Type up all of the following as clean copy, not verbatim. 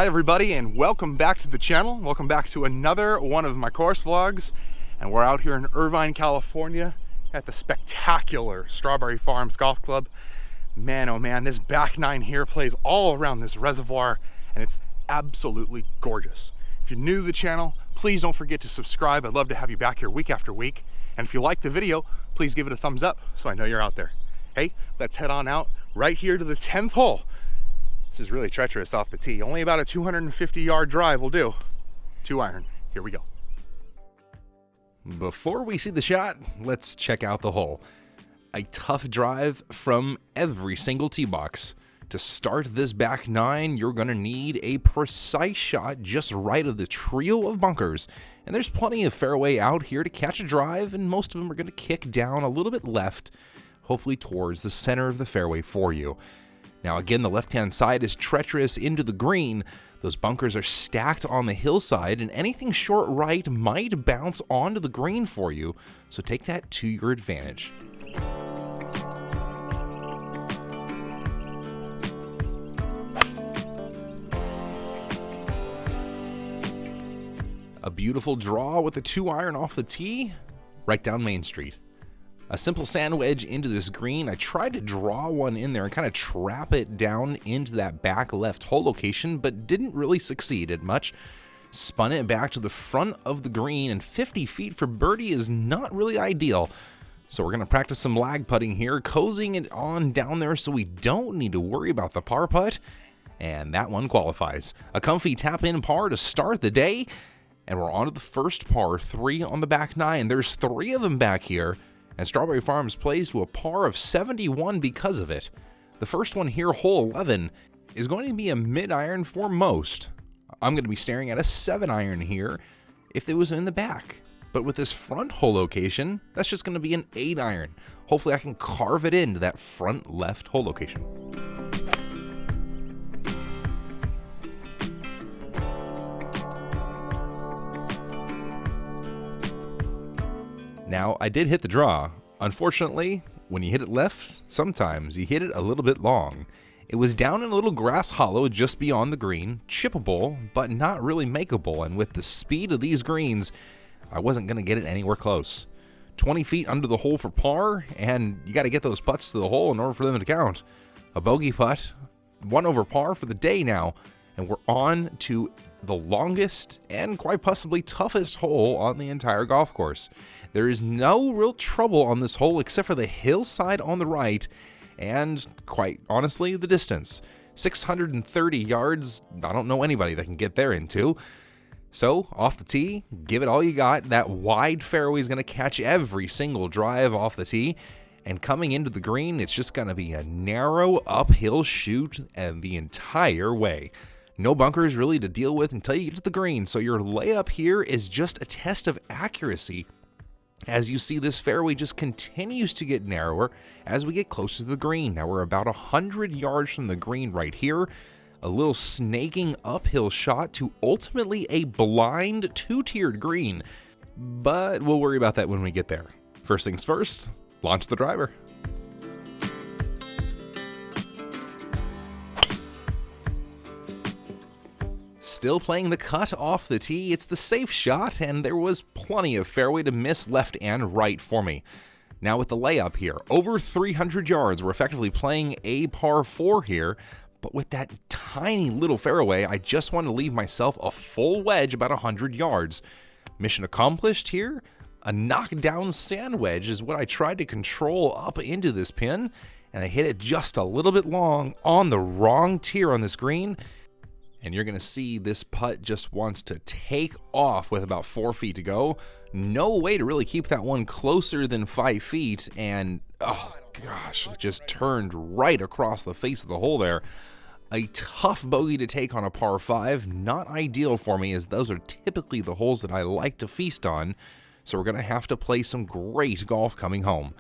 Hi everybody, and welcome back to the channel. Welcome back to another one of my course vlogs. And we're out here in Irvine, California at the spectacular Strawberry Farms Golf Club. Man, oh man, this back nine here plays all around this reservoir and it's absolutely gorgeous. If you're new to the channel, please don't forget to subscribe. I'd love to have you back here week after week. And if you like the video, please give it a thumbs up so I know you're out there. Hey, let's head on out right here to the 10th hole. This is really treacherous off the tee. Only about a 250-yard drive will do. 2-iron. Here we go. Before we see the shot, let's check out the hole. A tough drive from every single tee box. To start this back nine, you're going to need a precise shot just right of the trio of bunkers. And there's plenty of fairway out here to catch a drive, and most of them are going to kick down a little bit left, hopefully towards the center of the fairway for you. Now again, the left-hand side is treacherous into the green. Those bunkers are stacked on the hillside, and anything short right might bounce onto the green for you, so take that to your advantage. A beautiful draw with the 2-iron off the tee, right down Main Street. A simple sand wedge into this green. I tried to draw one in there and kind of trap it down into that back left hole location, but didn't really succeed at much. Spun it back to the front of the green, and 50 feet for birdie is not really ideal. So we're going to practice some lag putting here, cozying it on down there so we don't need to worry about the par putt. And that one qualifies. A comfy tap-in par to start the day. And we're on to the first par 3 on the back nine. There's 3 of them back here. And Strawberry Farms plays to a par of 71 because of it. The first one here, hole 11, is going to be a mid-iron for most. I'm going to be staring at a 7-iron here if it was in the back. But with this front hole location, that's just going to be an 8-iron. Hopefully I can carve it into that front left hole location. Now, I did hit the draw. Unfortunately, when you hit it left, sometimes you hit it a little bit long. It was down in a little grass hollow just beyond the green, chippable, but not really makeable, and with the speed of these greens, I wasn't going to get it anywhere close. 20 feet under the hole for par, and you got to get those putts to the hole in order for them to count. A bogey putt, 1 over par for the day now, and we're on to the longest and quite possibly toughest hole on the entire golf course. There is no real trouble on this hole except for the hillside on the right and, quite honestly, the distance. 630 yards, I don't know anybody that can get there in 2. So, off the tee, give it all you got. That wide fairway is going to catch every single drive off the tee. And coming into the green, it's just going to be a narrow uphill shoot and the entire way. No bunkers really to deal with until you get to the green, so your layup here is just a test of accuracy. As you see, this fairway just continues to get narrower as we get closer to the green. Now we're about 100 yards from the green right here. A little snaking uphill shot to ultimately a blind 2-tiered green. But we'll worry about that when we get there. First things first, launch the driver. Still playing the cut off the tee. It's the safe shot, and there was plenty of fairway to miss left and right for me. Now with the layup here, over 300 yards, we're effectively playing a par 4 here, but with that tiny little fairway, I just want to leave myself a full wedge about 100 yards. Mission accomplished here. A knockdown sand wedge is what I tried to control up into this pin, and I hit it just a little bit long on the wrong tier on this green. And you're going to see this putt just wants to take off with about 4 feet to go. No way to really keep that one closer than 5 feet. And, oh gosh, it just turned right across the face of the hole there. A tough bogey to take on a par 5. Not ideal for me, as those are typically the holes that I like to feast on. So we're going to have to play some great golf coming home.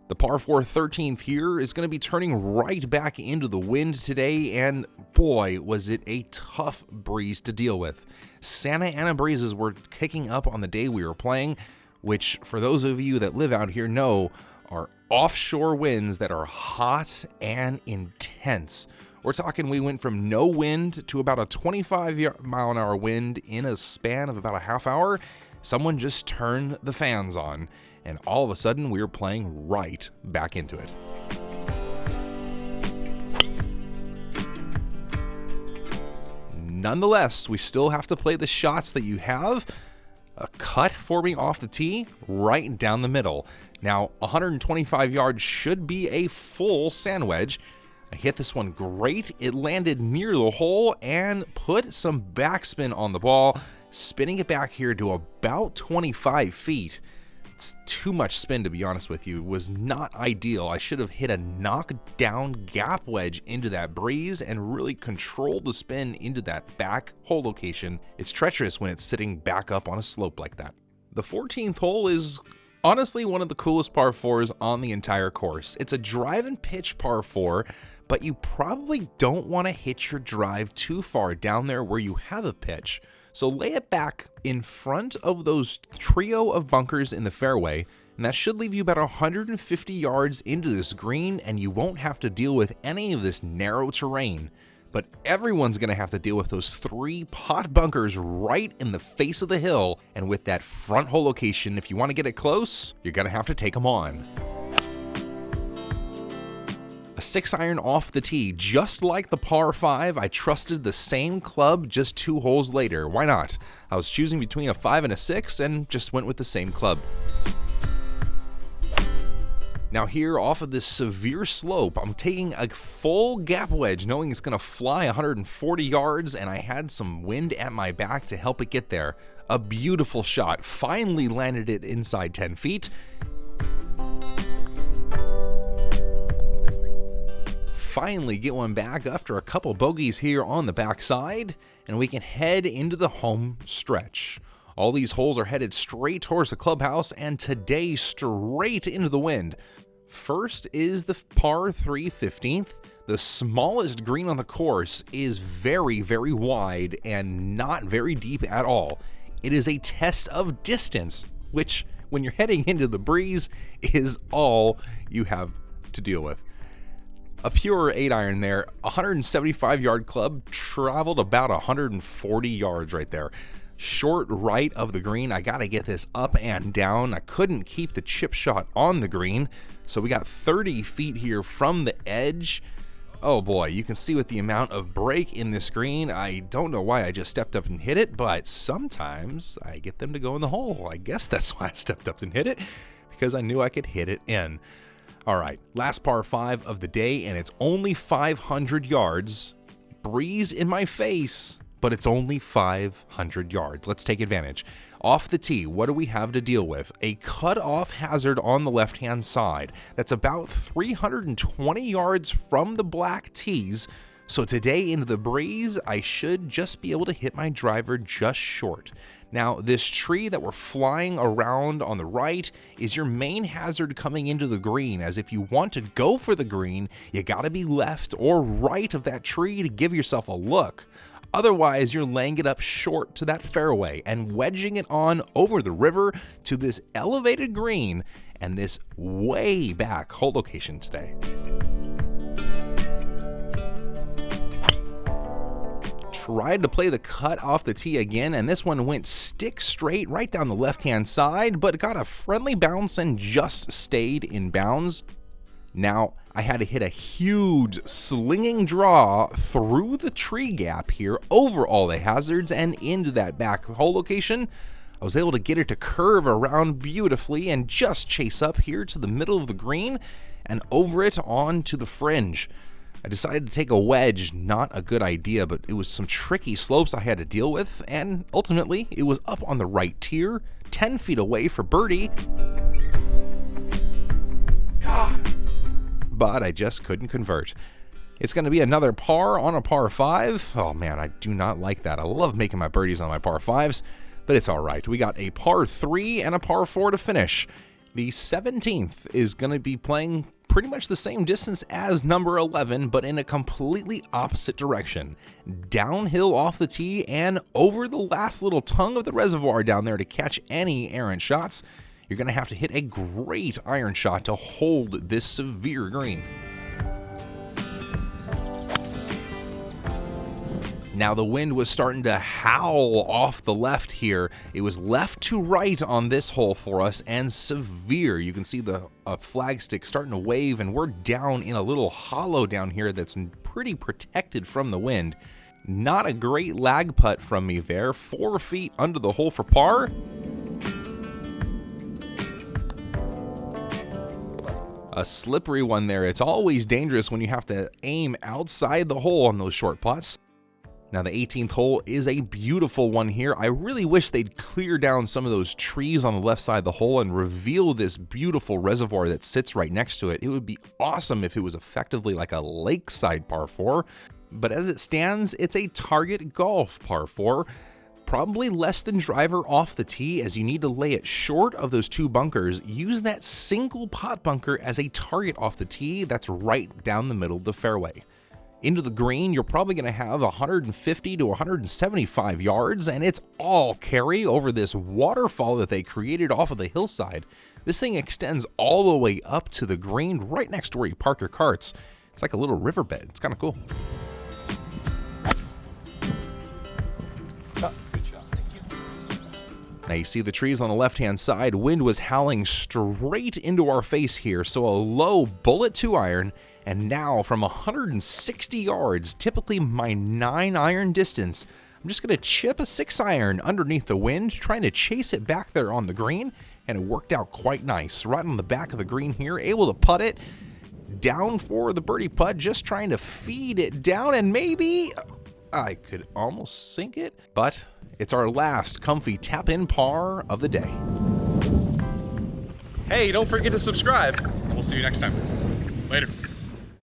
The par 4 13th here is going to be turning right back into the wind today, and boy, was it a tough breeze to deal with. Santa Ana breezes were kicking up on the day we were playing, which for those of you that live out here know are offshore winds that are hot and intense. We're talking we went from no wind to about a 25-mile-an-hour wind in a span of about a half hour. Someone just turned the fans on, and all of a sudden we were playing right back into it. Nonetheless, we still have to play the shots that you have. A cut forming off the tee right down the middle. Now, 125 yards should be a full sand wedge. I hit this one great. It landed near the hole and put some backspin on the ball, spinning it back here to about 25 feet. It's too much spin, to be honest with you. It was not ideal. I should have hit a knockdown gap wedge into that breeze and really controlled the spin into that back hole location. It's treacherous when it's sitting back up on a slope like that. The 14th hole is honestly one of the coolest par 4s on the entire course. It's a drive and pitch par 4, but you probably don't want to hit your drive too far down there where you have a pitch. So lay it back in front of those trio of bunkers in the fairway, and that should leave you about 150 yards into this green, and you won't have to deal with any of this narrow terrain. But everyone's going to have to deal with those 3 pot bunkers right in the face of the hill, and with that front hole location, if you want to get it close, you're going to have to take them on. A 6-iron off the tee, just like the par 5. I trusted the same club just 2 holes later. Why not? I was choosing between a 5 and a 6 and just went with the same club. Now here, off of this severe slope, I'm taking a full gap wedge, knowing it's going to fly 140 yards, and I had some wind at my back to help it get there. A beautiful shot. Finally landed it inside 10 feet. Finally get one back after a couple bogeys here on the backside, and we can head into the home stretch. All these holes are headed straight towards the clubhouse, and today straight into the wind. First is the par 3 15th. The smallest green on the course is very, very wide and not very deep at all. It is a test of distance, which when you're heading into the breeze is all you have to deal with. A pure 8-iron there, 175-yard club, traveled about 140 yards right there. Short right of the green. I got to get this up and down. I couldn't keep the chip shot on the green, so we got 30 feet here from the edge. Oh boy, you can see with the amount of break in this green, I don't know why I just stepped up and hit it, but sometimes I get them to go in the hole. I guess that's why I stepped up and hit it, because I knew I could hit it in. All right, last par 5 of the day, and it's only 500 yards. Breeze in my face, but it's only 500 yards. Let's take advantage. Off the tee, what do we have to deal with? A cut-off hazard on the left-hand side. That's about 320 yards from the black tees. So today into the breeze, I should just be able to hit my driver just short. Now, this tree that we're flying around on the right is your main hazard coming into the green, as if you want to go for the green, you gotta be left or right of that tree to give yourself a look. Otherwise, you're laying it up short to that fairway and wedging it on over the river to this elevated green and this way back hole location today. Tried to play the cut off the tee again, and this one went stick straight right down the left-hand side, but got a friendly bounce and just stayed in bounds. Now, I had to hit a huge slinging draw through the tree gap here, over all the hazards, and into that back hole location. I was able to get it to curve around beautifully and just chase up here to the middle of the green and over it onto the fringe. I decided to take a wedge, not a good idea, but it was some tricky slopes I had to deal with, and ultimately it was up on the right tier, 10 feet away for birdie. But I just couldn't convert. It's going to be another par on a par 5. Oh man, I do not like that. I love making my birdies on my par 5s, but it's all right. We got a par 3 and a par 4 to finish. The 17th is going to be playing pretty much the same distance as number 11, but in a completely opposite direction. Downhill off the tee and over the last little tongue of the reservoir down there to catch any errant shots. You're going to have to hit a great iron shot to hold this severe green. Now the wind was starting to howl off the left here. It was left to right on this hole for us, and severe. You can see the flagstick starting to wave, and we're down in a little hollow down here that's pretty protected from the wind. Not a great lag putt from me there. 4 feet under the hole for par. A slippery one there. It's always dangerous when you have to aim outside the hole on those short putts. Now the 18th hole is a beautiful one here. I really wish they'd clear down some of those trees on the left side of the hole and reveal this beautiful reservoir that sits right next to it. It would be awesome if it was effectively like a lakeside par 4, but as it stands, it's a target golf par 4. Probably less than driver off the tee, as you need to lay it short of those 2 bunkers. Use that single pot bunker as a target off the tee that's right down the middle of the fairway. Into the green, you're probably going to have 150 to 175 yards, and it's all carry over this waterfall that they created off of the hillside. This thing extends all the way up to the green right next to where you park your carts. It's like a little riverbed. It's kind of cool. Now you see the trees on the left-hand side. Wind was howling straight into our face here, so a low bullet 2 iron, and now from 160 yards, typically my 9 iron distance, I'm just going to chip a 6 iron underneath the wind, trying to chase it back there on the green, and it worked out quite nice. Right on the back of the green here, able to putt it down for the birdie putt, just trying to feed it down, and maybe I could almost sink it, but it's our last comfy tap-in par of the day. Hey, don't forget to subscribe, and we'll see you next time. Later.